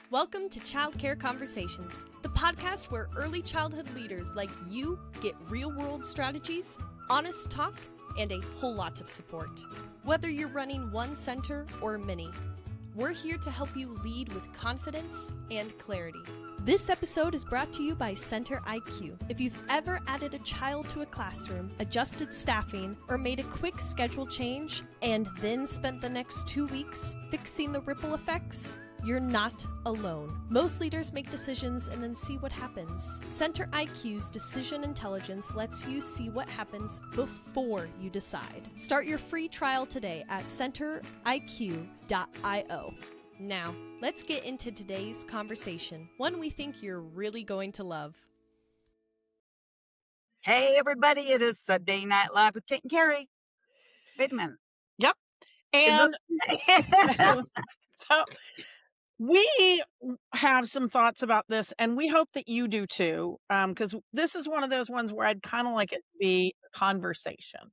Welcome to Childcare Conversations, the podcast where early childhood leaders like you get real-world strategies, honest talk, and a whole lot of support. Whether you're running one center or many, we're here to help you lead with confidence and clarity. This episode is brought to you by Center IQ. If you've ever added a child to a classroom, adjusted staffing, or made a quick schedule change, and then spent the next 2 weeks fixing the ripple effects, you're not alone. Most leaders make decisions and then see what happens. Center IQ's decision intelligence lets you see what happens before you decide. Start your free trial today at centeriq.io. Now, let's get into today's conversation, one we think you're really going to love. Hey, everybody, it is Sunday Night Live with Kate and Carrie. Wait a minute. Yep. And so we have some thoughts about this, and we hope that you do too, because this is one of those ones where I'd kind of like it to be a conversation.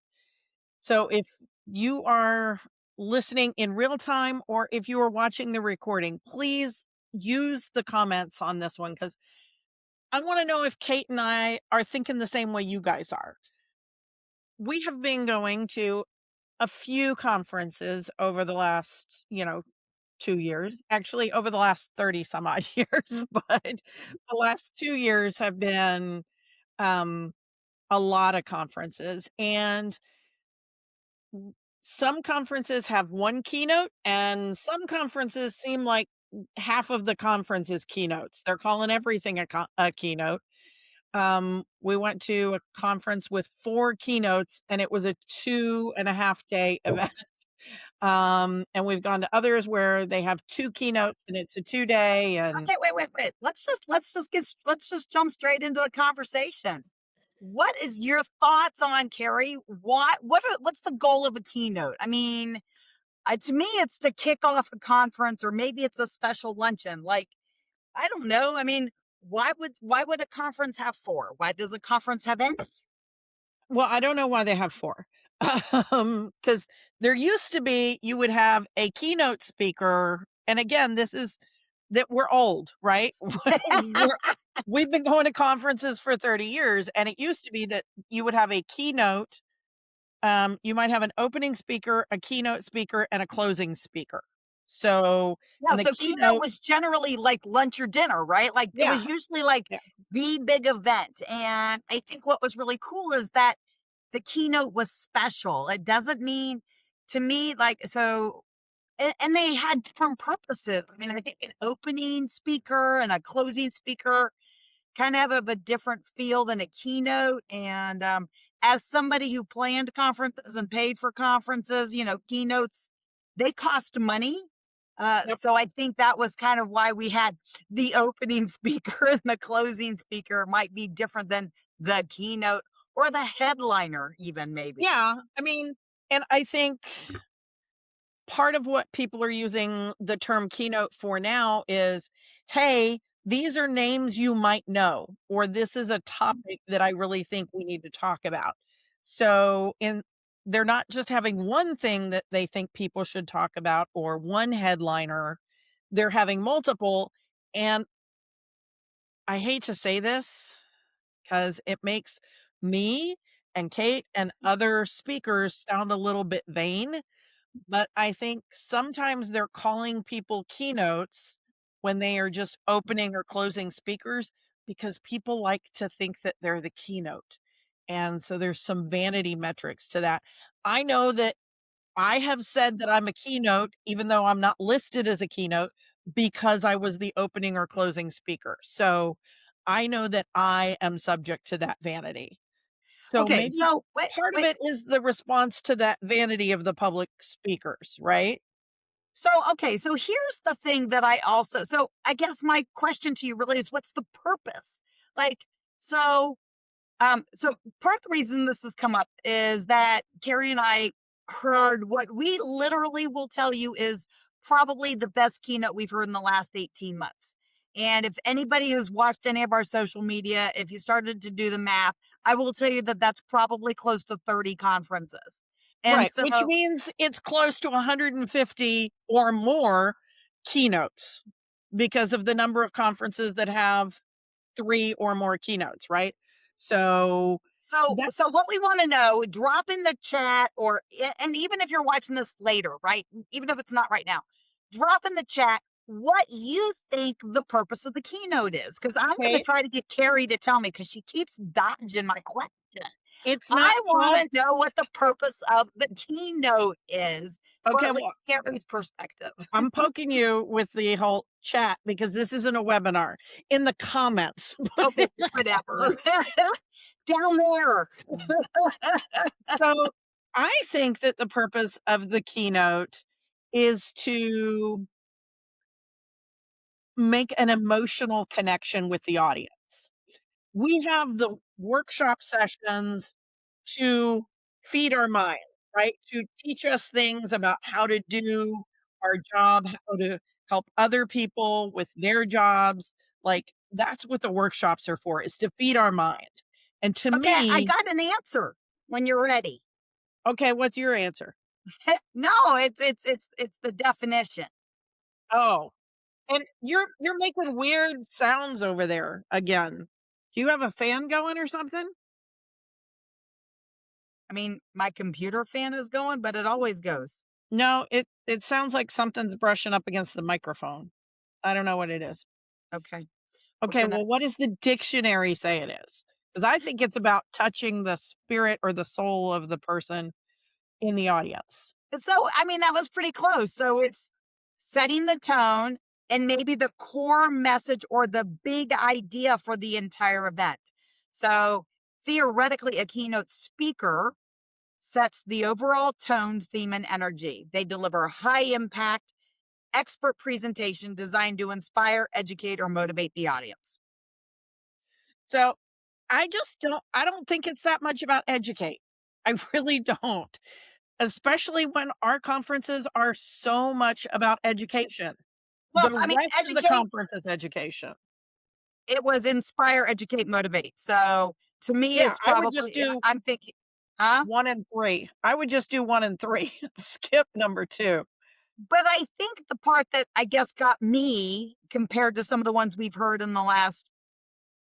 So if you are listening in real time or if you are watching the recording, please use the comments on this one, because I want to know if Kate and I are thinking the same way you guys are. We have been going to a few conferences over the last, 2 years, actually over the last 30 some odd years, but the last 2 years have been a lot of conferences, and some conferences have one keynote and some conferences seem like half of the conference is keynotes. They're calling everything a keynote. We went to a conference with 4 keynotes and it was a 2.5-day event. And we've gone to others where they have 2 keynotes and it's a 2-day. And Okay, wait. Let's just jump straight into the conversation. What is your thoughts on, Carrie? What's the goal of a keynote? I mean, to me, it's to kick off a conference, or maybe it's a special luncheon. Like, I don't know. I mean, why would a conference have 4? Why does a conference have any? well, I don't know why they have 4. Because there used to be, you would have a keynote speaker. And again, this is that we're old, right? We've been going to conferences for 30 years. And it used to be that you would have a keynote. You might have an opening speaker, a keynote speaker, and a closing speaker. So, Yeah, the so keynote was generally like lunch or dinner, right? Like it was usually like the big event. And I think what was really cool is that the keynote was special. It doesn't mean, to me, like, so, and they had different purposes. I mean, I think an opening speaker and a closing speaker kind of have a different feel than a keynote. And as somebody who planned conferences and paid for conferences, keynotes, they cost money. So I think that was kind of why we had the opening speaker, and the closing speaker might be different than the keynote or the headliner even, maybe. Yeah, I mean, and I think part of what people are using the term keynote for now is, hey, these are names you might know, or this is a topic that I really think we need to talk about. So they're not just having one thing that they think people should talk about or one headliner. They're having multiple. And I hate to say this because it makes me and Kate and other speakers sound a little bit vain, but I think sometimes they're calling people keynotes when they are just opening or closing speakers because people like to think that they're the keynote. And so there's some vanity metrics to that. I know that I have said that I'm a keynote, even though I'm not listed as a keynote, because I was the opening or closing speaker. So I know that I am subject to that vanity. So Okay, maybe so part of it is the response to that vanity of the public speakers, right? So here's the thing that so I guess my question to you really is, what's the purpose? Like, so part of the reason this has come up is that Carrie and I heard what we literally will tell you is probably the best keynote we've heard in the last 18 months. And if anybody who's watched any of our social media, if you started to do the math, I will tell you that that's probably close to 30 conferences. And Right, which means it's close to 150 or more keynotes. because of the number of conferences that have 3 or more keynotes, right? So So what we want to know, drop in the chat, and even if you're watching this later, right? Even if it's not right now, drop in the chat what you think the purpose of the keynote is. Because I'm going to okay, try to get Carrie to tell me, because she keeps dodging my question. it's not I called. want to know what the purpose of the keynote is, or Okay, at well, least Carrie's perspective. I'm poking you with the whole chat because this isn't a webinar. In the comments. Okay, whatever. Down there. So I think that the purpose of the keynote is to make an emotional connection with the audience. We have the workshop sessions to feed our mind, right? To teach us things about how to do our job, how to help other people with their jobs. Like that's what the workshops are for, is to feed our mind. And to Okay, I me, got an answer when you're ready. okay, what's your answer? No, it's the definition. Oh, and you're making weird sounds over there again. Do you have a fan going or something? I mean, my computer fan is going, but it always goes. No, it sounds like something's brushing up against the microphone. I don't know what it is. Okay. We're Okay, gonna well, what does the dictionary say it is? Because I think it's about touching the spirit or the soul of the person in the audience. So I mean that was pretty close. So it's setting the tone and maybe the core message or the big idea for the entire event. So theoretically, a keynote speaker sets the overall tone, theme, and energy. They deliver high impact, expert presentation designed to inspire, educate, or motivate the audience. So I don't think it's that much about educate. I really don't. Especially when our conferences are so much about education. Well, The I mean, rest of the educate, conference is education. it was inspire, educate, motivate. So to me, Yeah, it's I would just probably, do I'm thinking, huh? 1 and 3. I would just do 1 and 3 skip number 2. But I think the part that I guess got me compared to some of the ones we've heard in the last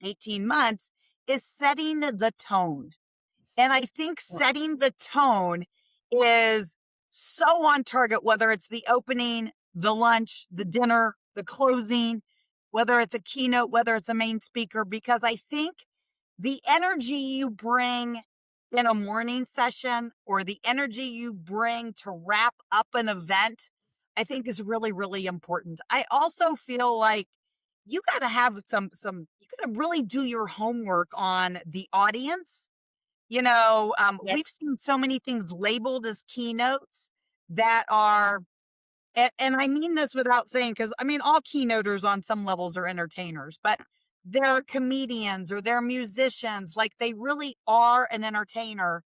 18 months is setting the tone. And I think setting the tone is so on target, whether it's the opening, the lunch, the dinner, the closing, whether it's a keynote, whether it's a main speaker, because I think the energy you bring in a morning session or the energy you bring to wrap up an event, I think is really, really important. I also feel like you got to have you got to really do your homework on the audience. Yep. We've seen so many things labeled as keynotes that are, and I mean this without saying, because I mean, all keynoters on some levels are entertainers, but they're comedians or they're musicians. Like they really are an entertainer.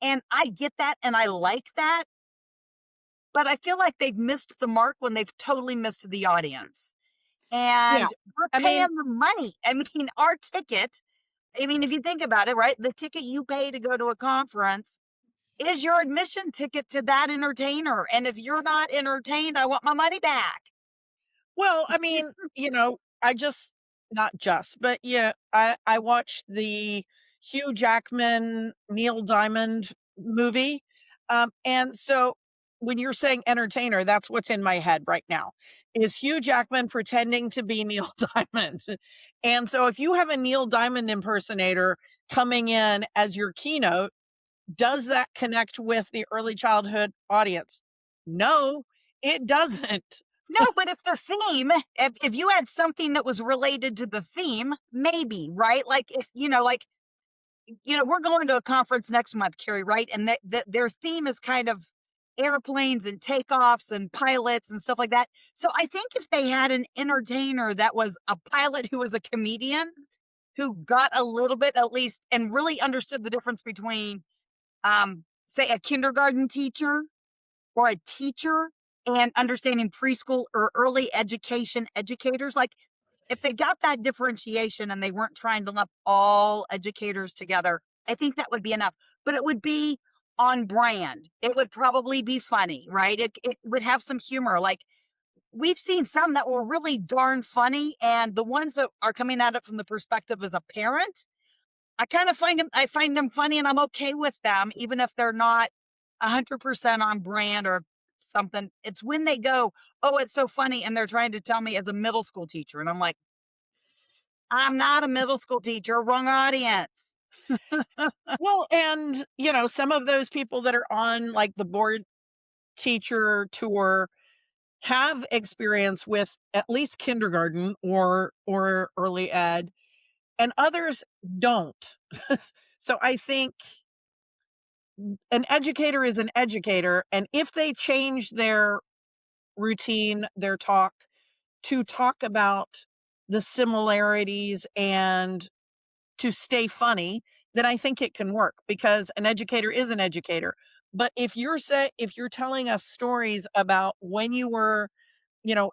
And I get that and I like that. But I feel like they've missed the mark when they've totally missed the audience. Yeah. And we're I paying mean, the money. I mean, our ticket, I mean, if you think about it, right? The ticket you pay to go to a conference is your admission ticket to that entertainer. And if you're not entertained, I want my money back. well, I mean, I just not just, but yeah, I watched the Hugh Jackman, Neil Diamond movie. And so when you're saying entertainer, that's what's in my head right now. Is Hugh Jackman pretending to be Neil Diamond? And so if you have a Neil Diamond impersonator coming in as your keynote, does that connect with the early childhood audience? No, it doesn't. No, but if the theme, if you had something that was related to the theme, maybe, right? Like if, we're going to a conference next month, Carrie, right? And that their theme is kind of airplanes and takeoffs and pilots and stuff like that. So I think if they had an entertainer that was a pilot who was a comedian, who got a little bit at least and really understood the difference between, say, a kindergarten teacher or a teacher and understanding preschool or early education educators, like if they got that differentiation and they weren't trying to lump all educators together, I think that would be enough. But it would be on brand. It would probably be funny, right? It would have some humor. Like we've seen some that were really darn funny. And the ones that are coming at it from the perspective as a parent, I find them funny, and I'm okay with them, even if they're not 100% on brand or something. It's when they go, "Oh, it's so funny," and they're trying to tell me as a middle school teacher, and I'm like, I'm not a middle school teacher, wrong audience. Well, and, some of those people that are on like the board teacher tour have experience with at least kindergarten or early ed, and others don't. So I think an educator is an educator, and if they change their routine, their talk to talk about the similarities and to stay funny, then I think it can work, because an educator is an educator. But if you're telling us stories about when you were,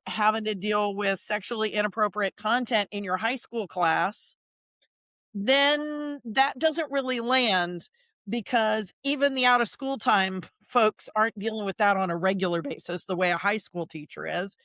having to deal with sexually inappropriate content in your high school class, then that doesn't really land, because even the out of school time folks aren't dealing with that on a regular basis the way a high school teacher is.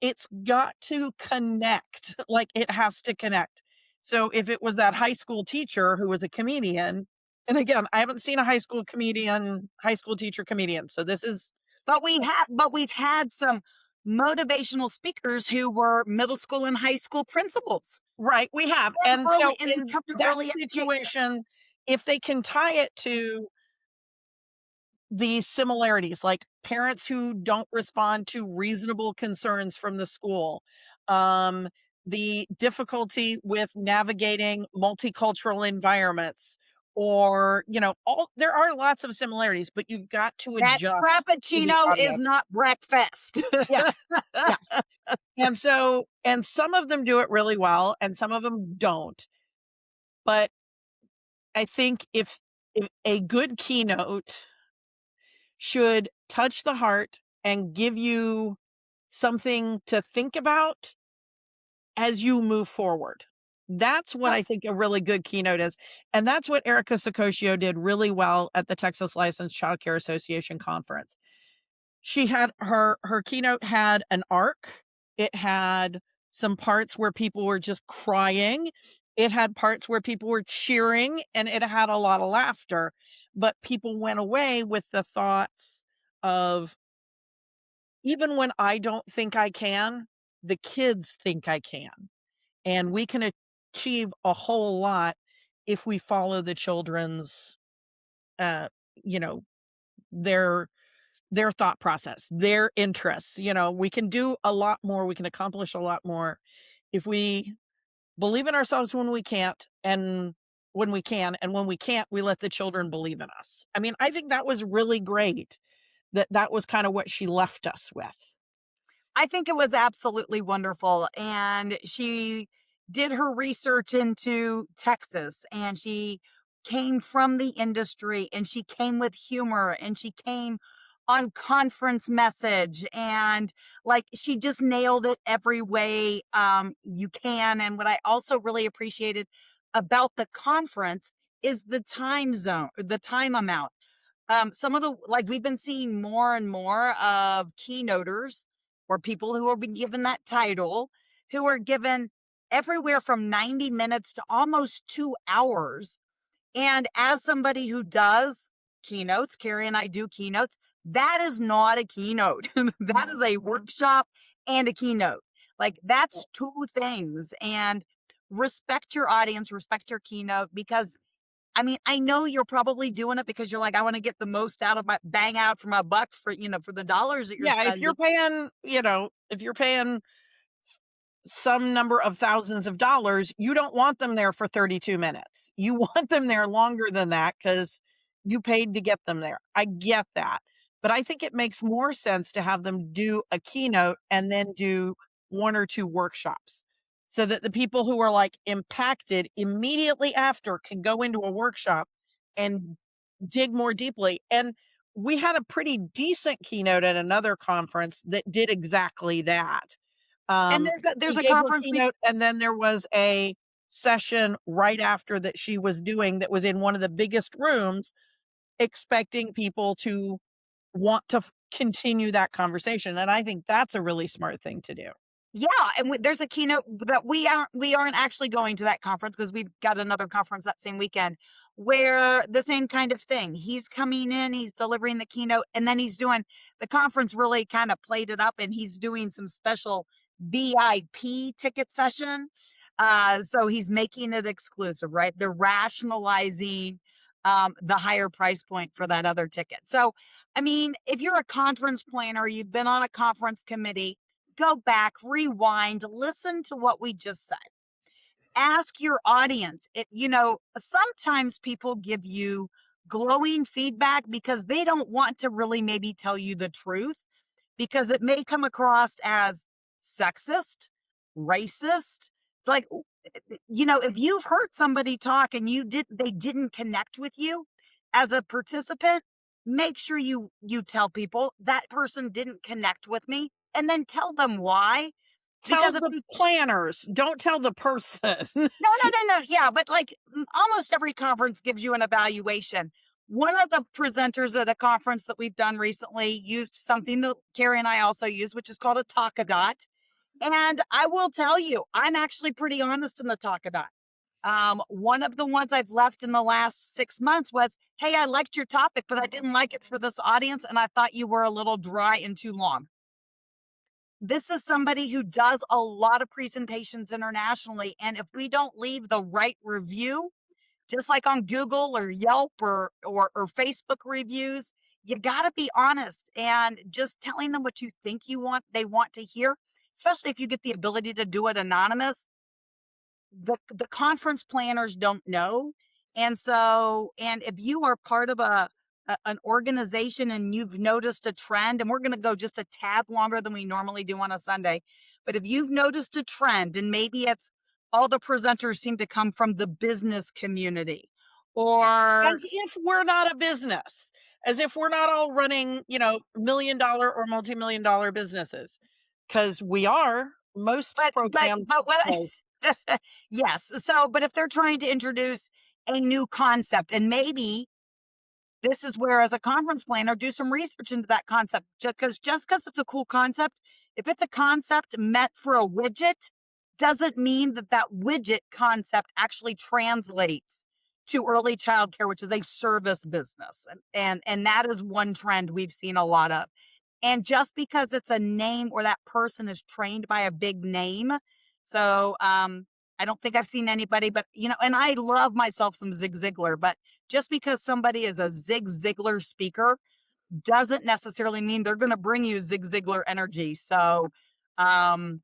It's got to connect. Like, it has to connect. So if it was that high school teacher who was a comedian, and again, I haven't seen a high school teacher comedian. So this is, But we've had some motivational speakers who were middle school and high school principals. right, we have. And so And in that situation, if they can tie it to the similarities, like parents who don't respond to reasonable concerns from the school, um, the difficulty with navigating multicultural environments, or, all there are lots of similarities, but you've got to that adjust to the frappuccino is audience. not breakfast. Yes, yes. And some of them do it really well, and some of them don't. But I think if a good keynote should touch the heart and give you something to think about as you move forward. That's what I think a really good keynote is. And that's what Erica Sacosio did really well at the Texas Licensed Childcare Association conference. She had her keynote had an arc. It had some parts where people were just crying. It had parts where people were cheering, and it had a lot of laughter. But people went away with the thoughts of, even when I don't think I can, the kids think I can. And we can achieve a whole lot if we follow the children's, uh, you know, their thought process, their interests. We can do a lot more. We can accomplish a lot more if we believe in ourselves when we can't, and when we can, and when we can't, we let the children believe in us. I mean, I think that was really great. That was kind of what she left us with. I think it was absolutely wonderful. And she did her research into Texas, and she came from the industry, and she came with humor, and she came on conference message, and like she just nailed it every way you can. And what I also really appreciated about the conference is the time zone, the time amount. Some of the, like, we've been seeing more and more of keynoters, or people who are being given that title, who are given everywhere from 90 minutes to almost 2 hours. And as somebody who does keynotes, Carrie and I do keynotes, that is not a keynote. That is a workshop and a keynote. Like, that's two things. And respect your audience, respect your keynote, because I mean, I know you're probably doing it because you're like, I want to get the most out of my bang out for my buck, for, for the dollars that you're Yeah, spending. if you're paying some number of thousands of dollars, you don't want them there for 32 minutes. You want them there longer than that, because you paid to get them there. I get that. But I think it makes more sense to have them do a keynote and then do one or two workshops, so that the people who are like impacted immediately after can go into a workshop and dig more deeply. And we had a pretty decent keynote at another conference that did exactly that. And Um, there's she a gave her conference. keynote, and then there was a session right after that she was doing, that was in one of the biggest rooms, expecting people to want to continue that conversation. And I think that's a really smart thing to do. Yeah, and there's a keynote that we aren't actually going to that conference because we've got another conference that same weekend where the same kind of thing. He's coming in, he's delivering the keynote, and then he's doing the conference really kind of played it up, and he's doing some special VIP ticket session. So he's making it exclusive, right? They're rationalizing the higher price point for that other ticket. So, I mean, if you're a conference planner, you've been on a conference committee, go back, rewind, listen to what we just said. Ask your audience. Sometimes people give you glowing feedback because they don't want to really maybe tell you the truth because it may come across as sexist, racist. Like, if you've heard somebody talk and they didn't connect with you as a participant, make sure you tell people that person didn't connect with me. And then tell them why. Tell the planners, don't tell the person. No. Yeah, but almost every conference gives you an evaluation. One of the presenters at a conference that we've done recently used something that Carrie and I also use, which is called a talk-a-dot. And I will tell you, I'm actually pretty honest in the talk-a-dot. One of the ones I've left in the last 6 months was, hey, I liked your topic, but I didn't like it for this audience, and I thought you were a little dry and too long. This is somebody who does a lot of presentations internationally. And if we don't leave the right review, just like on Google or Yelp or Facebook reviews, you got to be honest and just telling them what you think they want to hear, especially if you get the ability to do it anonymous. The conference planners don't know. And if you are part of an organization and you've noticed a trend, and we're going to go just a tad longer than we normally do on a Sunday, but if you've noticed a trend, and maybe it's all the presenters seem to come from the business community, or as if we're not a business, as if we're not all running, $1 million or multi-million-dollar businesses, because we are. Most programs. Yes. So, but if they're trying to introduce a new concept, and maybe this is where, as a conference planner, do some research into that concept. Just because it's a cool concept, if it's a concept meant for a widget, doesn't mean that widget concept actually translates to early childcare, which is a service business. And that is one trend we've seen a lot of. And just because it's a name or that person is trained by a big name. So I don't think I've seen anybody, but, and I love myself some Zig Ziglar, but just because somebody is a Zig Ziglar speaker doesn't necessarily mean they're going to bring you Zig Ziglar energy. So, and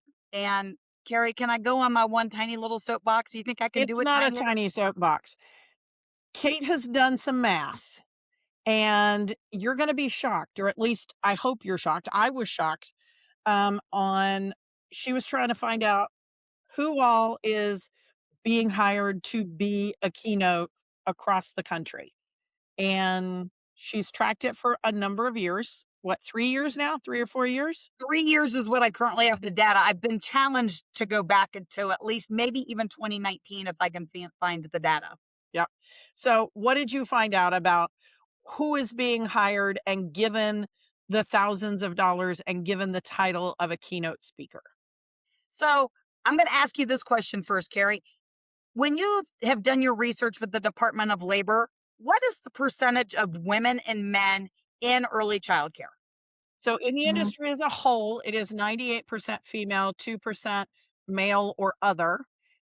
Carrie, can I go on my one tiny little soapbox? You think I can do it? It's not a tiny soapbox. Kate has done some math, and you're going to be shocked, or at least I hope you're shocked. I was shocked. She was trying to find out who all is being hired to be a keynote across the country. And she's tracked it for a number of years. What, 3 years now? 3 or 4 years? 3 years is what I currently have the data. I've been challenged to go back into at least maybe even 2019 if I can find the data. Yep. So what did you find out about who is being hired and given the thousands of dollars and given the title of a keynote speaker? So I'm going to ask you this question first, Carrie. When you have done your research with the Department of Labor, what is the percentage of women and men in early childcare? So in the industry as a whole, it is 98% female, 2% male or other.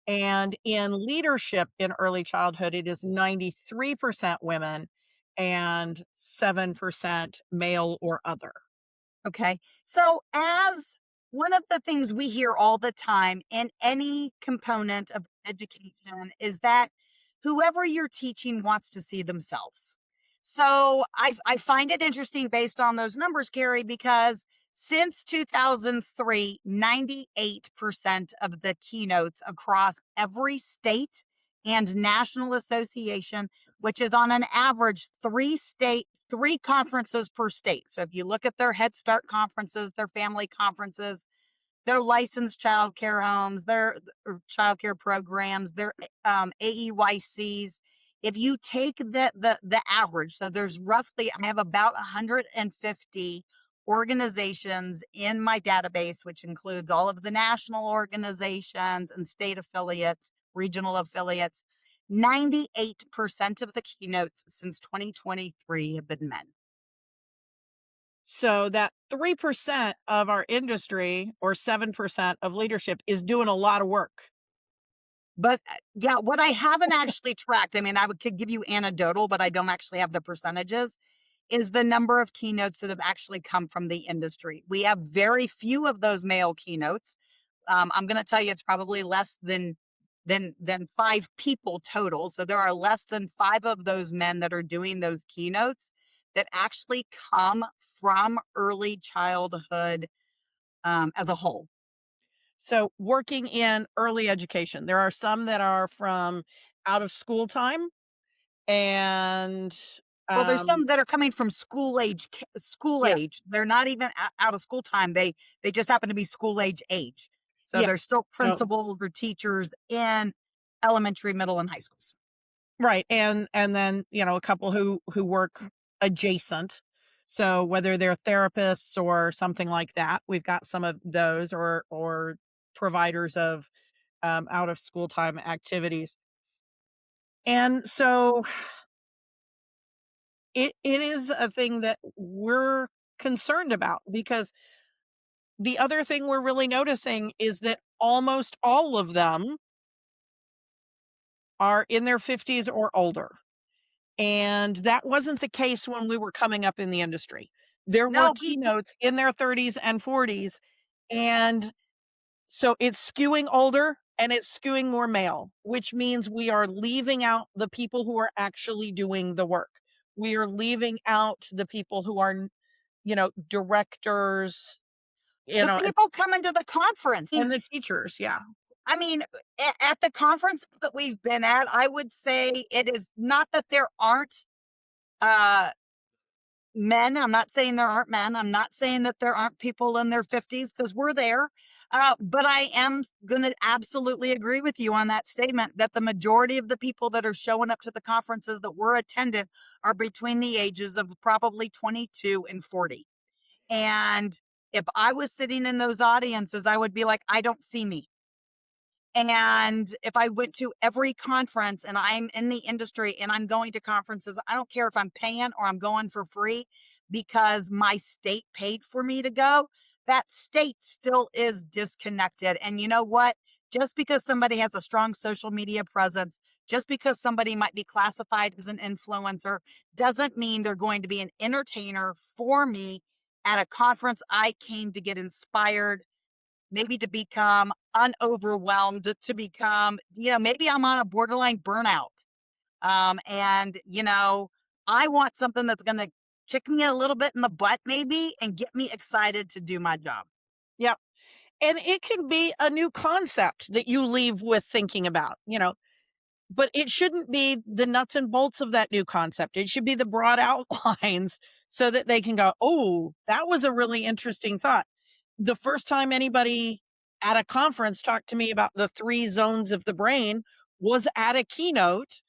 And in leadership in early childhood, it is 93% women and 7% male or other. Okay. So as one of the things we hear all the time in any component of education is that whoever you're teaching wants to see themselves. So I find it interesting based on those numbers, Carrie, because since 2003, 98% of the keynotes across every state and national association, which is on an average 3 conferences per state. So if you look at their Head Start conferences, their family conferences, their licensed childcare homes, their childcare programs, their AEYCs, if you take the average, so there's roughly, I have about 150 organizations in my database, which includes all of the national organizations and state affiliates, regional affiliates, 98% of the keynotes since 2023 have been men. So that 3% of our industry or 7% of leadership is doing a lot of work. But yeah, what I haven't actually tracked, I mean, could give you anecdotal, but I don't actually have the percentages, is the number of keynotes that have actually come from the industry. We have very few of those male keynotes. I'm going to tell you, it's probably less than 5 people total. So there are less than 5 of those men that are doing those keynotes that actually come from early childhood as a whole. So working in early education, there are some that are from out of school time, and Well, there's some that are coming from school age. yeah, They're not even out of school time. They just happen to be school age. So yeah. they're still So principals or teachers in elementary, middle, and high schools. right, and then a couple who work adjacent. So whether they're therapists or something like that, we've got some of those, or providers of out of school time activities. And so it is a thing that we're concerned about, because the other thing we're really noticing is that almost all of them are in their 50s or older. And that wasn't the case when we were coming up in the industry. There were No, keynotes in their 30s and 40s. And so it's skewing older and it's skewing more male, which means we are leaving out the people who are actually doing the work. We are leaving out the people who are, directors, the people coming to the conference. and the teachers. Yeah. I mean, at the conference that we've been at, I would say it is not that there aren't uh, men. I'm not saying there aren't men. I'm not saying that there aren't people in their 50s, because we're there. But I am going to absolutely agree with you on that statement that the majority of the people that are showing up to the conferences that we're attending are between the ages of probably 22 and 40. And if I was sitting in those audiences, I would be like, I don't see me. And if I went to every conference, and I'm in the industry and I'm going to conferences, I don't care if I'm paying or I'm going for free because my state paid for me to go, that state still is disconnected. And you know what? Just because somebody has a strong social media presence, just because somebody might be classified as an influencer, doesn't mean they're going to be an entertainer for me at a conference I came to get inspired, maybe to become unoverwhelmed, to become, maybe I'm on a borderline burnout. And, I want something that's going to kick me a little bit in the butt, maybe, and get me excited to do my job. Yeah. And it can be a new concept that you leave with thinking about, but it shouldn't be the nuts and bolts of that new concept. It should be the broad outlines so that they can go, oh, that was a really interesting thought. The first time anybody at a conference talked to me about the 3 zones of the brain was at a keynote,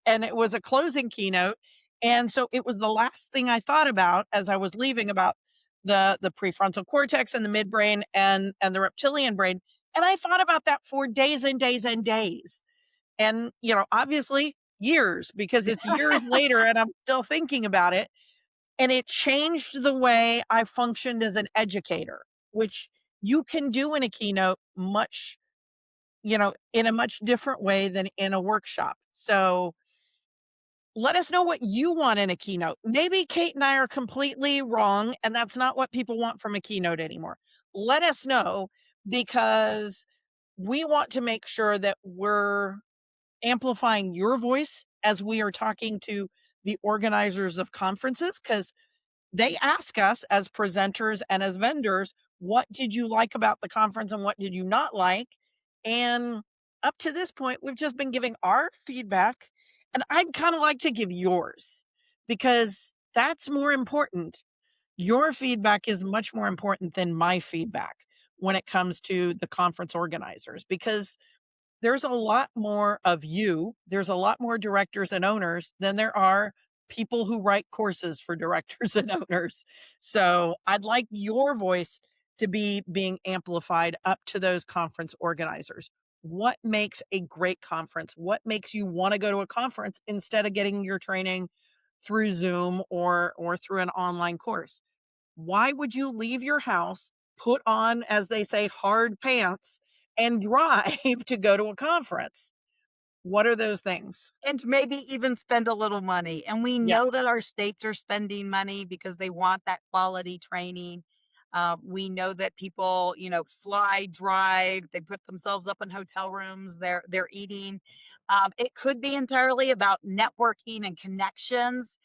and it was a closing keynote. And so it was the last thing I thought about as I was leaving, about the prefrontal cortex and the midbrain and the reptilian brain. And I thought about that for days and days and days. And, obviously years, because it's years later and I'm still thinking about it. And it changed the way I functioned as an educator, which you can do in a keynote much, in a much different way than in a workshop. So let us know what you want in a keynote. Maybe Kate and I are completely wrong, and that's not what people want from a keynote anymore. Let us know, because we want to make sure that we're amplifying your voice as we are talking to the organizers of conferences, because they ask us as presenters and as vendors, what did you like about the conference and what did you not like? And up to this point, we've just been giving our feedback, and I'd kind of like to give yours, because that's more important. Your feedback is much more important than my feedback when it comes to the conference organizers, because there's a lot more of you. There's a lot more directors and owners than there are people who write courses for directors and owners. So I'd like your voice to be being amplified up to those conference organizers. What makes a great conference? What makes you want to go to a conference instead of getting your training through Zoom or through an online course? Why would you leave your house, put on, as they say, hard pants, and drive to go to a conference? What are those things? And maybe even spend a little money. And we Yeah, know that our states are spending money because they want that quality training. We know that people, fly, drive, they put themselves up in hotel rooms, they're eating. It could be entirely about networking and connections,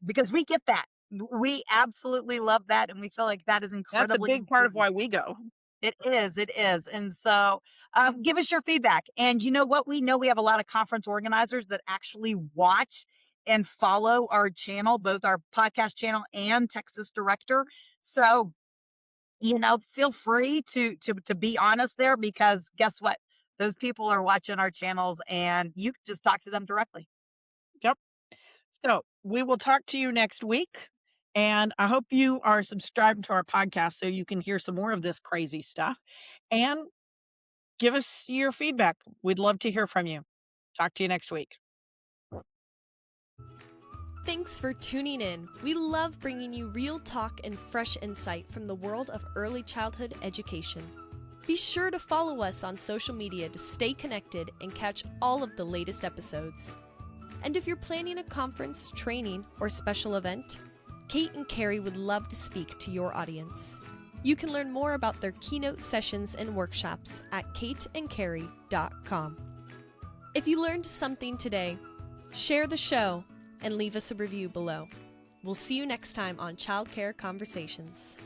because we get that. We absolutely love that, and we feel like that is that's a incredibly big part of important. why we go. It is, it is. And so give us your feedback. And you know what? We know we have a lot of conference organizers that actually watch and follow our channel, both our podcast channel and Texas Director. So, feel free to be honest there, because guess what? Those people are watching our channels and you can just talk to them directly. Yep. So we will talk to you next week. And I hope you are subscribed to our podcast so you can hear some more of this crazy stuff. And give us your feedback. We'd love to hear from you. Talk to you next week. Thanks for tuning in. We love bringing you real talk and fresh insight from the world of early childhood education. Be sure to follow us on social media to stay connected and catch all of the latest episodes. And if you're planning a conference, training, or special event, Kate and Carrie would love to speak to your audience. You can learn more about their keynote sessions and workshops at kateandcarrie.com. If you learned something today, share the show and leave us a review below. We'll see you next time on Childcare Conversations.